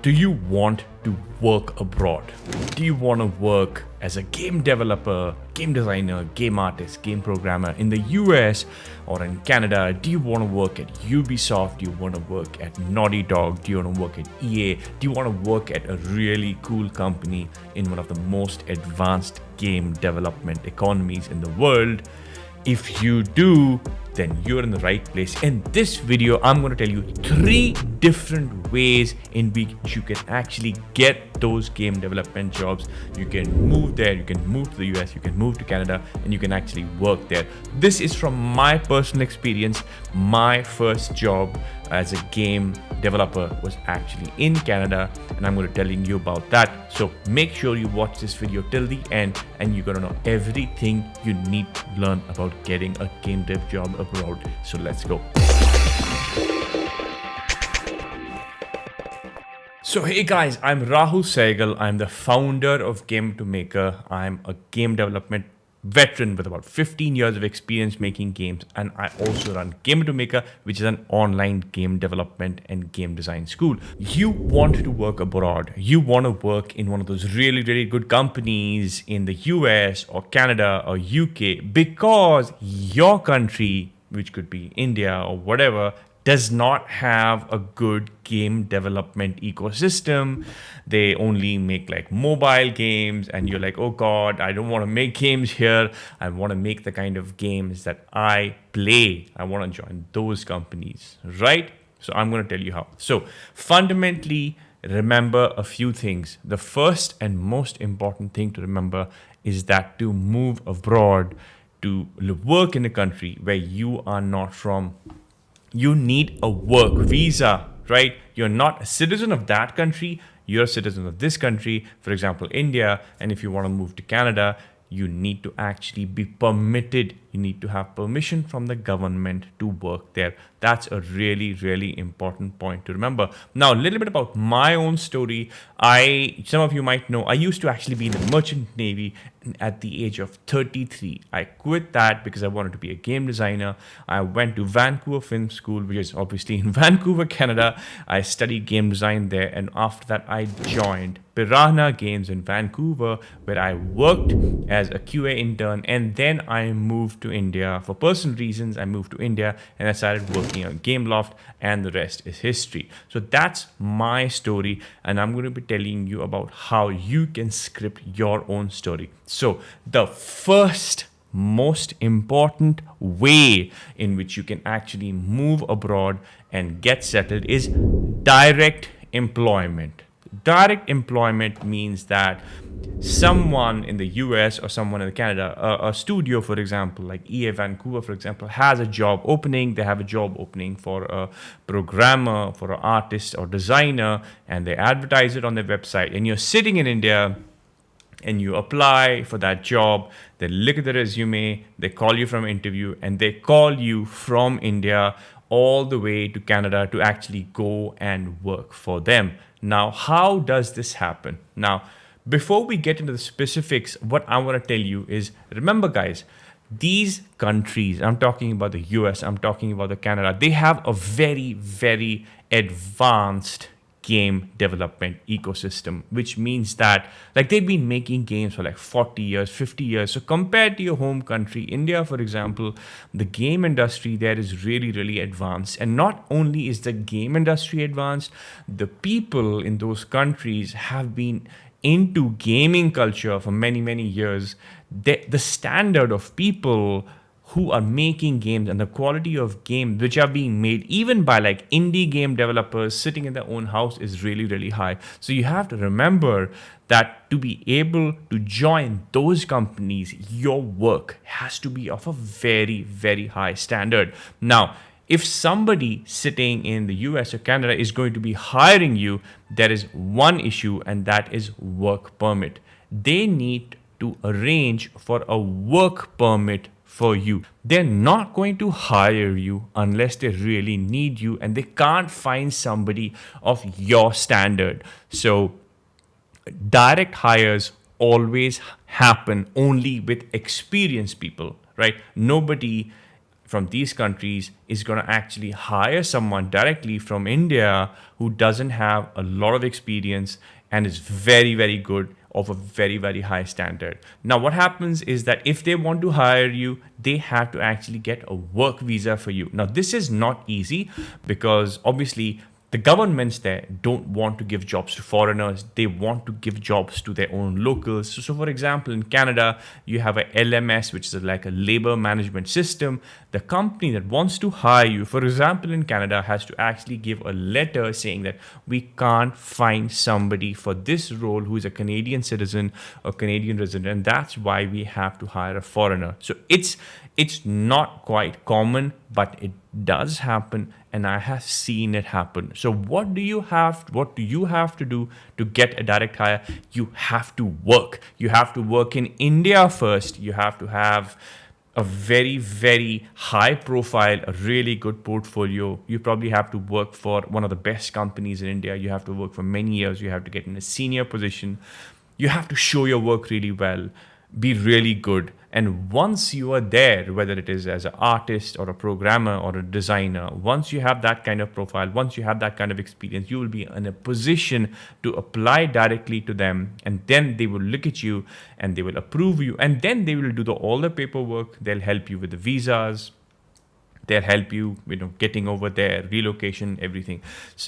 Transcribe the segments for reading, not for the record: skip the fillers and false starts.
Do you want to work abroad? Do you want to work as a game developer, game designer, game artist, game programmer in the US or in Canada? Do you want to work at Ubisoft? Do you want to work at Naughty Dog? Do you want to work at EA? Do you want to work at a really cool company in one of the most advanced game development economies in the world? If you do, then you're in the right place. In this video, I'm going to tell you 3 different ways in which you can actually get those game development jobs. You can move there, you can move to the US, you can move to Canada, and you can actually work there. This is from my personal experience. My first job as a game developer was actually in Canada, and I'm going to telling you about that. So make sure you watch this video till the end, and you're going to know everything you need to learn about getting a game dev job abroad. So let's go. So hey guys, I'm Rahul Sehgal. I'm the founder of Game2Maker. I'm a game development veteran with about 15 years of experience making games, and I also run Game2Maker, which is an online game development and game design school. You want to work abroad, you want to work in one of those really good companies in the US or Canada or UK, because your country, which could be India or whatever, does not have a good game development ecosystem. They only make like mobile games, and you're like, oh God, I don't want to make games here. I want to make the kind of games that I play. I want to join those companies, right? So I'm going to tell you how. So fundamentally, remember a few things. The first and most important thing to remember is that to move abroad, to work in a country where you are not from, you need a work visa, right? You're not a citizen of that country, you're a citizen of this country, for example, India. And if you want to move to Canada, you need to actually be permitted. You need to have permission from the government to work there. That's a really important point to remember. Now, a little bit about my own story. Some of you might know, I used to actually be in the merchant navy at the age of 33. I quit that because I wanted to be a game designer. I went to Vancouver Film School, which is obviously in Vancouver, Canada. I studied game design there, and after that I joined Piranha Games in Vancouver, where I worked as a QA intern, and then I moved to India. For personal reasons, I moved to India and I started working on Gameloft, and the rest is history. So that's my story, and I'm going to be telling you about how you can script your own story. So the first most important way in which you can actually move abroad and get settled is direct employment. Direct employment means that someone in the US or someone in Canada, a studio, for example, like EA Vancouver, for example, has a job opening. They have a job opening for a programmer, for an artist or designer, and they advertise it on their website. And you're sitting in India and you apply for that job. They look at the resume, they call you from interview, and they call you from India all the way to Canada to actually go and work for them. Now, how does this happen? Now, before we get into the specifics, what I want to tell you is, remember guys, these countries, I'm talking about the US, I'm talking about the Canada, they have a very advanced game development ecosystem, which means that like they've been making games for like 40 years, 50 years. So compared to your home country, India, for example, the game industry there is really advanced. And not only is the game industry advanced, the people in those countries have been into gaming culture for many years. The standard of people who are making games and the quality of games which are being made even by like indie game developers sitting in their own house is really high. So you have to remember that to be able to join those companies, your work has to be of a very high standard. Now, if somebody sitting in the US or Canada is going to be hiring you, there is one issue, and that is work permit. They need to arrange for a work permit for you. They're not going to hire you unless they really need you, and they can't find somebody of your standard. So direct hires always happen only with experienced people, right? Nobody from these countries is going to actually hire someone directly from India who doesn't have a lot of experience and is very, very good, of a very, very high standard. Now, what happens is that if they want to hire you, they have to actually get a work visa for you. Now, this is not easy because obviously the governments there don't want to give jobs to foreigners. They want to give jobs to their own locals. So for example, in Canada, you have a LMS, which is like a labor management system. The company that wants to hire you, for example, in Canada, has to actually give a letter saying that we can't find somebody for this role who is a Canadian citizen or Canadian resident. And that's why we have to hire a foreigner. So it's not quite common, but it does happen, and I have seen it happen. So what do you have to do to get a direct hire? You have to work. You have to work in India first. You have to have a very, very high profile, a really good portfolio. You probably have to work for one of the best companies in India. You have to work for many years. You have to get in a senior position. You have to show your work really well, be really good. And once you are there, whether it is as an artist or a programmer or a designer, once you have that kind of profile, once you have that kind of experience, you will be in a position to apply directly to them. And then they will look at you and they will approve you. And then they will do all the paperwork. They'll help you with the visas. They'll help you, getting over there, relocation, everything.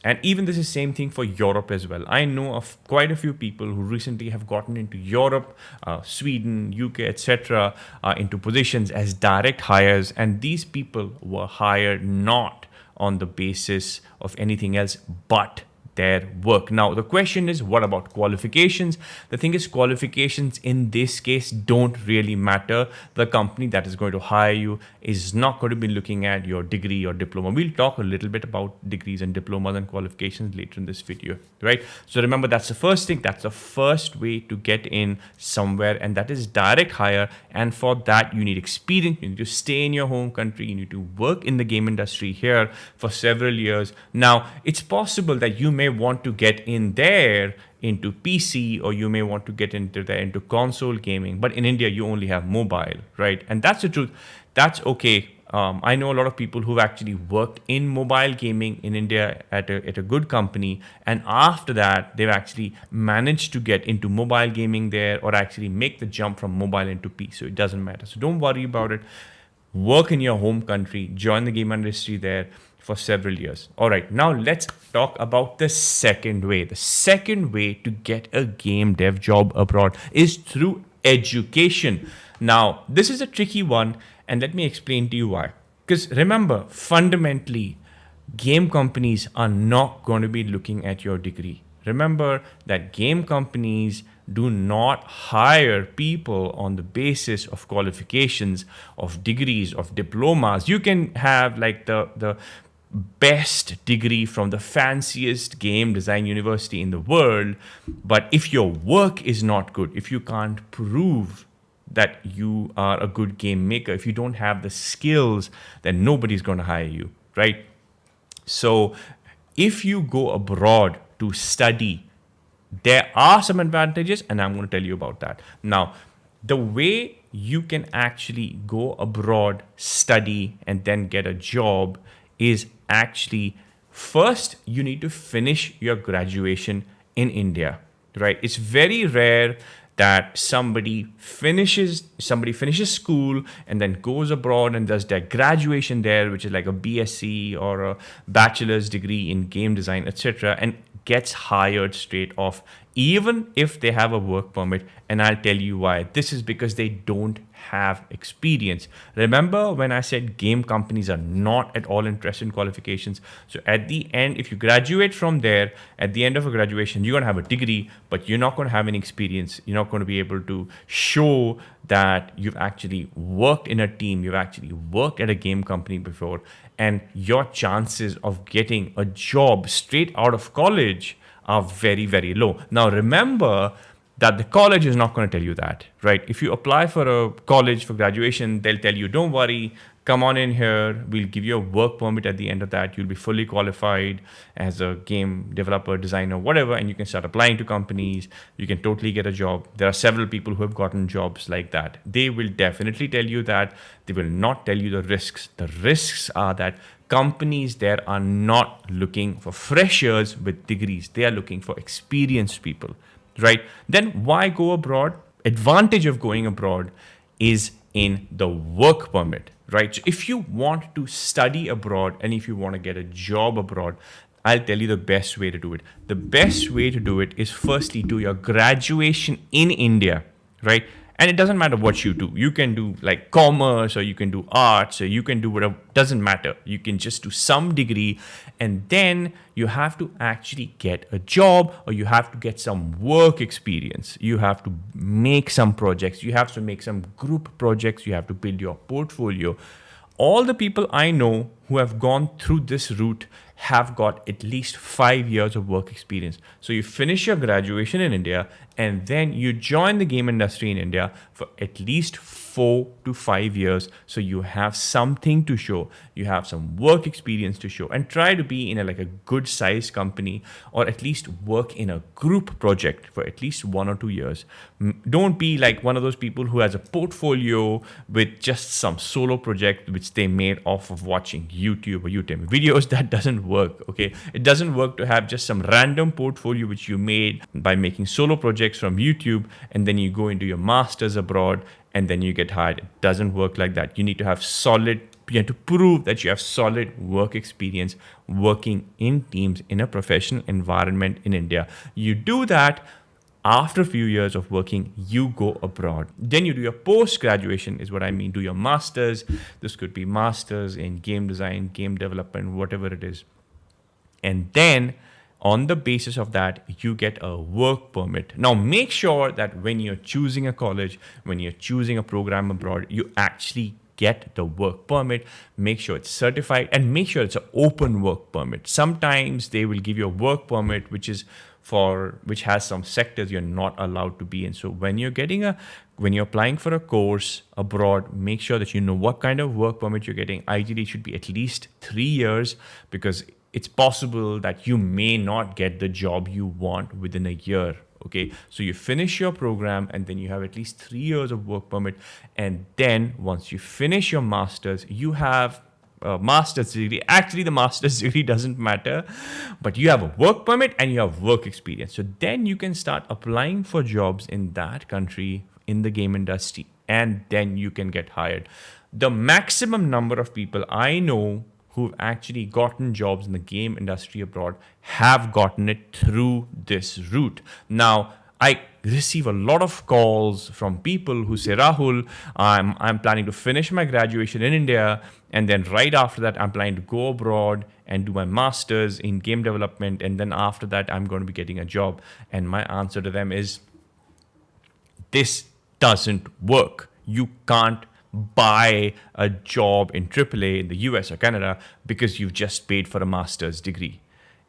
And even this is the same thing for Europe as well. I know of quite a few people who recently have gotten into Europe, Sweden, UK, etc., into positions as direct hires. And these people were hired not on the basis of anything else but their work. Now, the question is, what about qualifications? The thing is, qualifications in this case don't really matter. The company that is going to hire you is not going to be looking at your degree or diploma. We'll talk a little bit about degrees and diplomas and qualifications later in this video, right? So remember, that's the first thing. That's the first way to get in somewhere, and that is direct hire. And for that, you need experience. You need to stay in your home country. You need to work in the game industry here for several years. Now, it's possible that you may want to get in there into PC, or you may want to get into console gaming, but in India you only have mobile, right? And that's the truth. That's okay. I know a lot of people who've actually worked in mobile gaming in India at a good company, and after that they've actually managed to get into mobile gaming there, or actually make the jump from mobile into PC. So it doesn't matter. So don't worry about it. Work in your home country, join the game industry there for several years. All right, now let's talk about the second way. The second way to get a game dev job abroad is through education. Now, this is a tricky one, and let me explain to you why. Because remember, fundamentally, game companies are not going to be looking at your degree. Remember that game companies do not hire people on the basis of qualifications, of degrees, of diplomas. You can have like the best degree from the fanciest game design university in the world, but if your work is not good, if you can't prove that you are a good game maker, if you don't have the skills, then nobody's going to hire you, right? So if you go abroad to study, there are some advantages, and I'm going to tell you about that. Now, the way you can actually go abroad, study, and then get a job is actually, first, you need to finish your graduation in India, right? It's very rare that somebody finishes school and then goes abroad and does their graduation there, which is like a BSc or a bachelor's degree in game design, etc., and gets hired straight off, even if they have a work permit. And I'll tell you why. This is because they don't have experience. Remember when I said game companies are not at all interested in qualifications? So at the end, if you graduate from there, at the end of a graduation, you're going to have a degree, but you're not going to have any experience. You're not going to be able to show that you've actually worked in a team, you've actually worked at a game company before, and your chances of getting a job straight out of college are very, very low. Now, remember that the college is not going to tell you that, right? If you apply for a college for graduation, they'll tell you, don't worry, come on in here, we'll give you a work permit at the end of that. You'll be fully qualified as a game developer, designer, whatever, and you can start applying to companies. You can totally get a job. There are several people who have gotten jobs like that. They will definitely tell you that. They will not tell you the risks. The risks are that companies there are not looking for freshers with degrees. They are looking for experienced people, right? Then why go abroad? Advantage of going abroad is in the work permit, right? So if you want to study abroad and if you want to get a job abroad, I'll tell you the best way to do it. The best way to do it is firstly do your graduation in India, right? And it doesn't matter what you do. You can do like commerce, or you can do arts, or you can do whatever. Doesn't matter. You can just do some degree, and then you have to actually get a job, or you have to get some work experience. You have to make some projects. You have to make some group projects. You have to build your portfolio. All the people I know who have gone through this route have got at least 5 years of work experience. So you finish your graduation in India and then you join the game industry in India for at least 4 to 5 years. So you have something to show. You have some work experience to show, and try to be in like a good sized company, or at least work in a group project for at least 1 or 2 years. Don't be like one of those people who has a portfolio with just some solo project which they made off of watching YouTube or YouTube videos. That doesn't work. Okay, it doesn't work to have just some random portfolio which you made by making solo projects from YouTube, and then you go into your masters abroad and then you get hired. It doesn't work like that. You need to have you have to prove that you have solid work experience working in teams in a professional environment in India. You do that. After a few years of working, you go abroad. Then you do your post-graduation, is what I mean. Do your masters. This could be masters in game design, game development, whatever it is. And then on the basis of that, you get a work permit. Now, make sure that when you're choosing a college, when you're choosing a program abroad, you actually get the work permit. Make sure it's certified, and make sure it's an open work permit. Sometimes they will give you a work permit which has some sectors you're not allowed to be in. So when you're applying for a course abroad, make sure that you know what kind of work permit you're getting. Ideally, it should be at least 3 years, because it's possible that you may not get the job you want within a year. Okay, so you finish your program and then you have at least 3 years of work permit. And then once you finish your master's, you have a master's degree. Actually, the master's degree doesn't matter, but you have a work permit and you have work experience. So then you can start applying for jobs in that country in the game industry, and then you can get hired. The maximum number of people I know who've actually gotten jobs in the game industry abroad have gotten it through this route. Now, I receive a lot of calls from people who say, Rahul, I'm planning to finish my graduation in India, and then right after that, I'm planning to go abroad and do my master's in game development, and then after that, I'm going to be getting a job. And my answer to them is, this doesn't work. You can't buy a job in AAA in the US or Canada because you've just paid for a master's degree.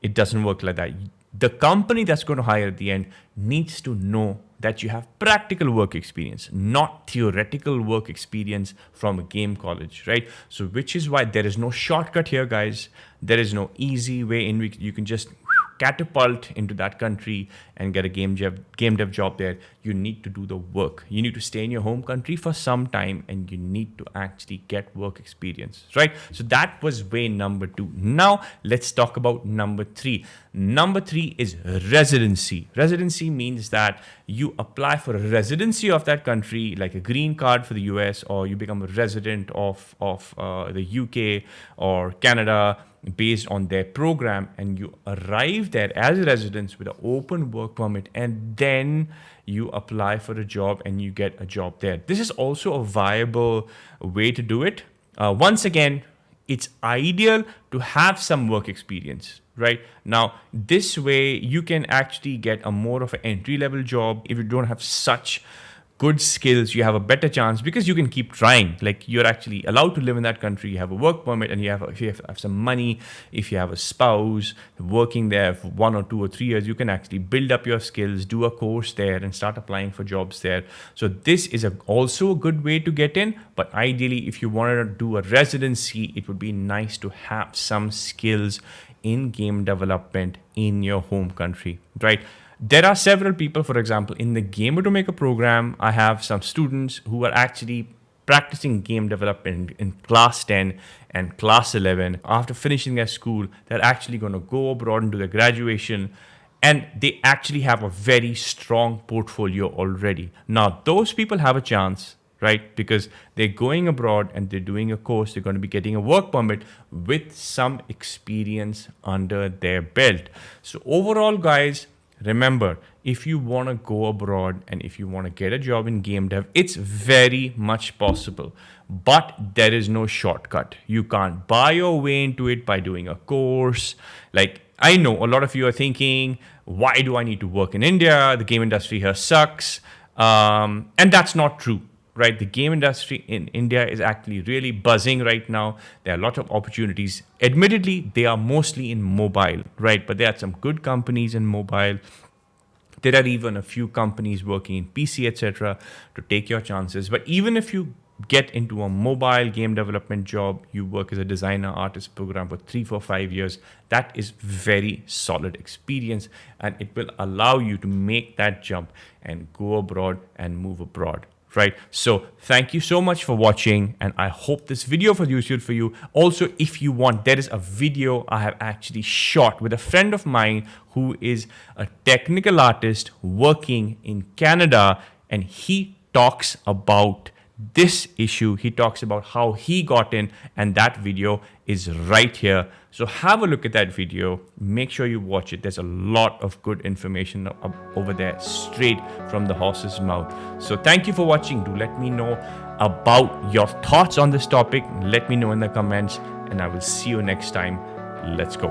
It doesn't work like that. The company that's going to hire at the end needs to know that you have practical work experience, not theoretical work experience from a game college, right? So which is why there is no shortcut here, guys. There is no easy way in which you can just catapult into that country and get a game dev job there. You need to do the work. You need to stay in your home country for some time, and you need to actually get work experience, right? So that was way number 2. Now let's talk about number 3. Number 3 is residency. Residency means that you apply for a residency of that country, like a green card for the US, or you become a resident of the UK or Canada based on their program, and you arrive there as residents with an open work permit, and then you apply for a job and you get a job there. This is also a viable way to do it. Once again, it's ideal to have some work experience, right? Now, this way you can actually get a more of an entry-level job if you don't have such good skills, you have a better chance because you can keep trying. Like, you're actually allowed to live in that country. You have a work permit, and if you have some money, if you have a spouse working there for 1 or 2 or 3 years, you can actually build up your skills, do a course there, and start applying for jobs there. So this is also a good way to get in. But ideally, if you wanted to do a residency, it would be nice to have some skills in game development in your home country, right? There are several people, for example, in the Gamer to Maker program, I have some students who are actually practicing game development in class 10 and class 11. After finishing their school, they're actually going to go abroad and do their graduation, and they actually have a very strong portfolio already. Now, those people have a chance, right? Because they're going abroad and they're doing a course, they're going to be getting a work permit with some experience under their belt. So overall, guys, remember, if you want to go abroad and if you want to get a job in game dev, it's very much possible, but there is no shortcut. You can't buy your way into it by doing a course. Like, I know a lot of you are thinking, why do I need to work in India? The game industry here sucks. And that's not true, right? The game industry in India is actually really buzzing right now. There are a lot of opportunities. Admittedly, they are mostly in mobile, right? But there are some good companies in mobile. There are even a few companies working in PC, etc., to take your chances. But even if you get into a mobile game development job, you work as a designer, artist, programmer for 3, 4, 5 years, that is very solid experience, and it will allow you to make that jump and go abroad and move abroad. Right. So thank you so much for watching, and I hope this video was useful for you. Also, if you want, there is a video I have actually shot with a friend of mine who is a technical artist working in Canada, and he talks about this issue. He talks about how he got in, and that video is right here. So have a look at that video. Make sure you watch it. There's a lot of good information over there, straight from the horse's mouth. So thank you for watching. Do let me know about your thoughts on this topic. Let me know in the comments, and I will see you next time. Let's go.